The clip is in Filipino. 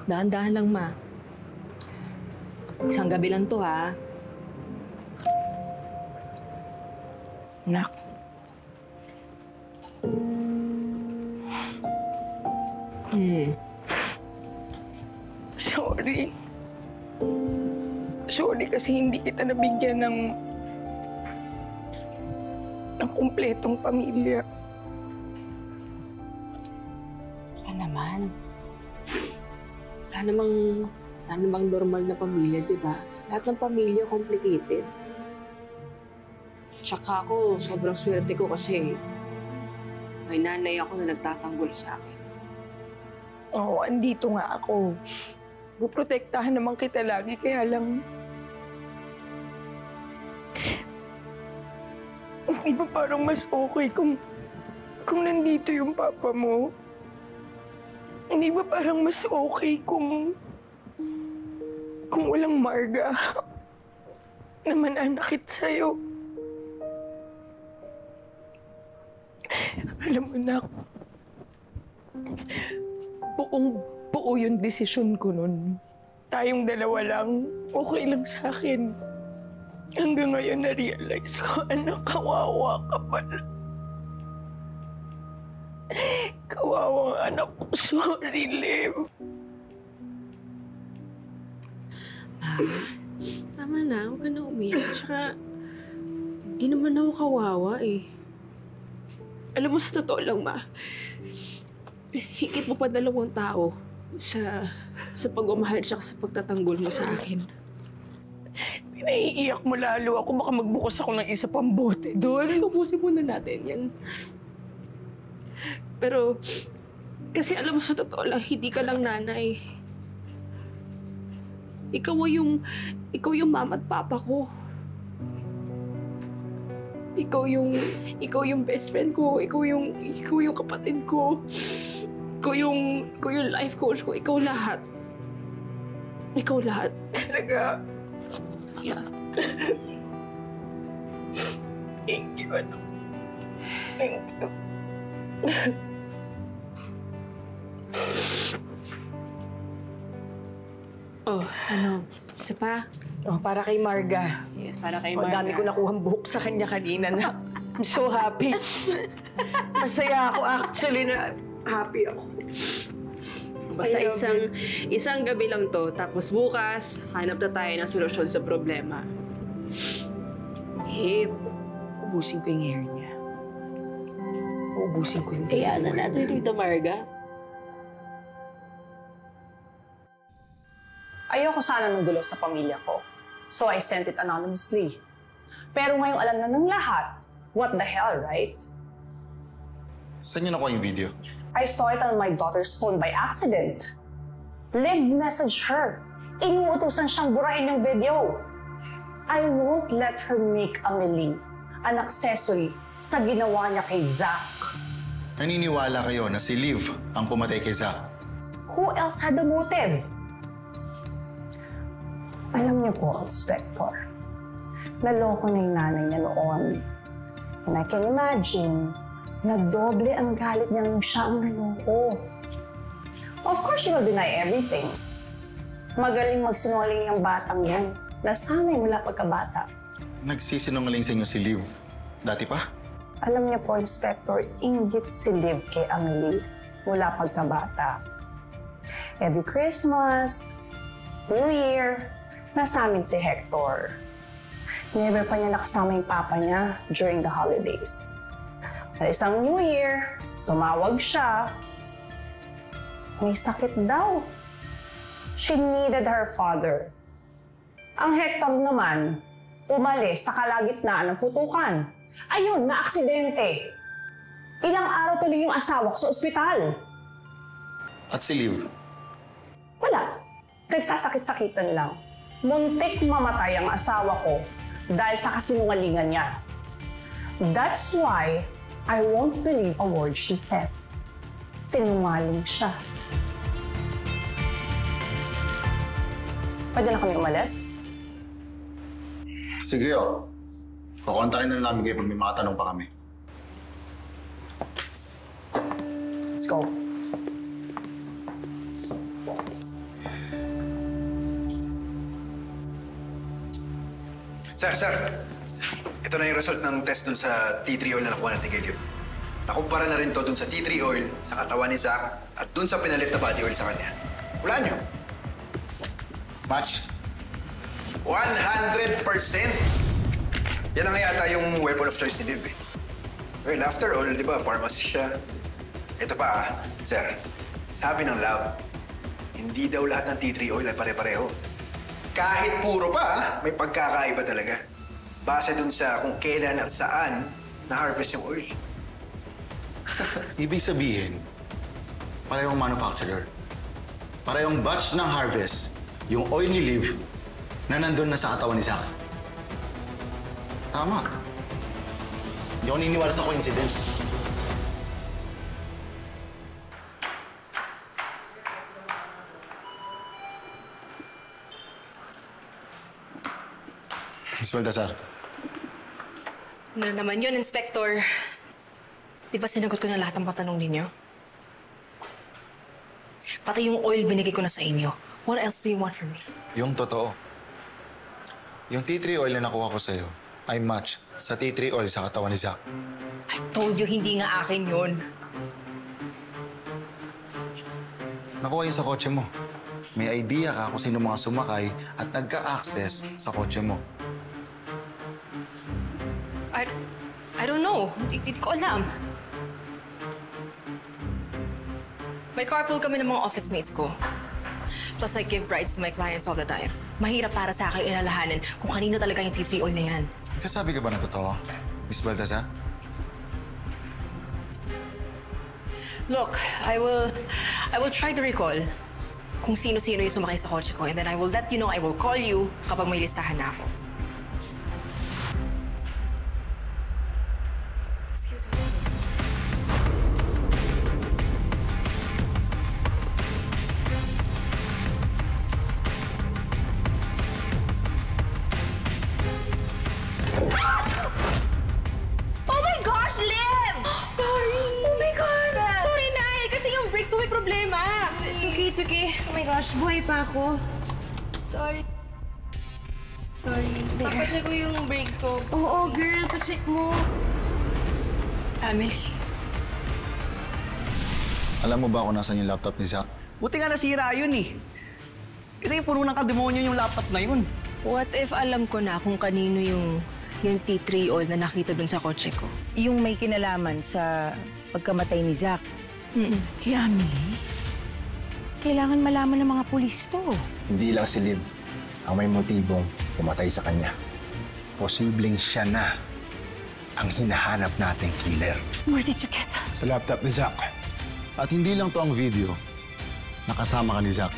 Dahan-dahan lang, ma. Isang gabi lang to, ha? Nak. Sorry. Sorry kasi hindi kita nabigyan ng kumpletong pamilya. Naman. Wala namang normal na pamilya, di ba? Lahat ng pamilya complicated. Tsaka ako, sobrang swerte ko kasi may nanay ako na nagtatanggol sa akin. Oo, andito nga ako. Puprotektahan naman kita lagi, kaya lang... Di ba parang mas okay kung nandito yung papa mo? Hindi ba parang mas okay kung walang Marga na mananakit sa'yo? Alam mo na, buong-buo yung desisyon ko nun. Tayong dalawa lang, okay lang sa akin. Hanggang ngayon na-realize ko, anak, kawawa ka pala. Kawawang anak ko. Sorry, Liv. Tama na, huwag ka na umiyak. Tsaka, di naman ako kawawa eh. Alam mo, sa totoo lang, ma, higit mo pa 2 tao sa pagmamahal tsaka sa pagtatanggol mo sa akin. Pinaiiyak mo lalo ako. Baka magbukas ako ng isa pang bote doon. Ubusin muna natin yan. Pero, kasi alam mo, sa totoo lang, hindi ka lang nanay. Ikaw yung mama at papa ko. Ikaw yung best friend ko. Ikaw yung kapatid ko. Ikaw yung life coach ko. Ikaw lahat. Ikaw lahat. Talaga. Yeah. Thank you, anak. Thank you. Oh, ano? Isa pa? Oh, para kay Marga. Yes, para kay Ang Marga. dami ko nakuhang buhok sa kanya kanina na. I'm so happy. Masaya ako actually na happy ako. Basta isang gabi lang to, tapos bukas, hanap na tayo ng solusyon sa problema. Eh, ubusin ko yung hair niya. Ubusin ko yung hair. Kaya na natin, Tita Marga. Ayoko sana ng gulo sa pamilya ko. So I sent it anonymously. Pero ngayong alam na ng lahat, what the hell, right? Saan niyo nakuha yung video? I saw it on my daughter's phone by accident. Liv messaged her. Inuutusan siyang burahin yung video. I won't let her make Amelie an accessory sa ginawa niya kay Zach. Naniniwala kayo na si Liv ang pumatay kay Zach? Who else had the motive? Alam niyo po, Inspector, naloko na yung nanay niya noon. And I can imagine na doble ang galit niya nung siya ang naloko. Of course, she will deny everything. Magaling magsinungaling yung batang yan. Nasanay mula pagkabata. Nagsisinungaling sa inyo si Liv. Dati pa? Alam niyo po, Inspector, inggit si Liv kay Amelie mula pagkabata. Every Christmas, New Year, nasa amin si Hector. Never pa niya nakasama yung papa niya during the holidays. Sa isang New Year, tumawag siya. May sakit daw. She needed her father. Ang Hector naman, umalis sa kalagitnaan ng putukan. Ayun, na-aksidente. Ilang araw tuloy yung asawa ko sa ospital. At si Liv? Wala. Nagsasakit-sakitan lang. Muntik mamatay ang asawa ko dahil sa kasinungalingan niya. That's why I won't believe a word she says. Sinungaling siya. Pwede na kami umalis? Sige, oh. Kukontakin na namin kayo pag may mga tanong pa kami. Let's go. Sir. Ito na yung result ng test dun sa tea tree oil na nakuha natin kay Liv. Nakumpara na rin to dun sa tea tree oil sa katawan ni Zach at dun sa pinalit na body oil sa kanya. Wala nyo. Match. 100%! Yan ang yata yung weapon of choice ni Liv eh. Well, after all, di ba, pharmacist siya. Ito pa sir. Sabi ng lab, hindi daw lahat ng tea tree oil ay pare-pareho. Kahit puro pa, may pagkakaiba talaga. Base dun sa kung kailan at saan na-harvest yung oil. Ibig sabihin, parehong manufacturer. Parehong batch ng harvest, yung oil ni Liv na nandun na sa katawan ni Zach. Tama. Hindi ako niniwala sa coincidence. Miss Baltasar. Ano naman yun, Inspector? Di ba sinagot ko na lahat ng patanong ninyo? Pati yung oil binigay ko na sa inyo. What else do you want from me? Yung totoo. Yung tea tree oil na nakuha ko sa'yo ay match sa tea tree oil sa katawan ni Zach. I told you, hindi nga akin yun. Nakuha yun sa kotse mo. May idea ka kung sino mga sumakay at nagka-access sa kotse mo. I don't know. Hindi ko alam. May carpool kami ng mga office mates ko. Plus, I give rides to my clients all the time. Mahirap para sa akin inalahanan kung kanino talaga yung tea oil na yan. Nagsasabi ka ba ng totoo, Miss Baltasar? Look, I will try to recall kung sino-sino yung sumakay sa kotse ko, and then I will let you know, I will call you kapag may listahan na ako. Excuse me. Oh my gosh, Liv! Sorry! Oh my God! Sorry, Nay! Kasi yung brakes ko may problema. It's okay. Oh my gosh, buhay pa ako. Sorry. Papacheck ko yung brakes ko. Oo, girl. Pacheck mo. Emily. Alam mo ba kung nasan yung laptop ni Zach? Buti nga nasira yun eh. Kasi puno ng kademonyo yung laptop na yun. What if alam ko na kung kanino yung tea tree oil na nakita dun sa kotse ko? Yung may kinalaman sa pagkamatay ni Zach. Yummy. Kailangan malaman ng mga pulis to. Hindi lang si Liv ang may motibong pumatay sa kanya. Posibleng siya na ang hinahanap nating killer. Where did you get that? Sa laptop ni Zach. At hindi lang to ang video. Nakasama ka ni Zach.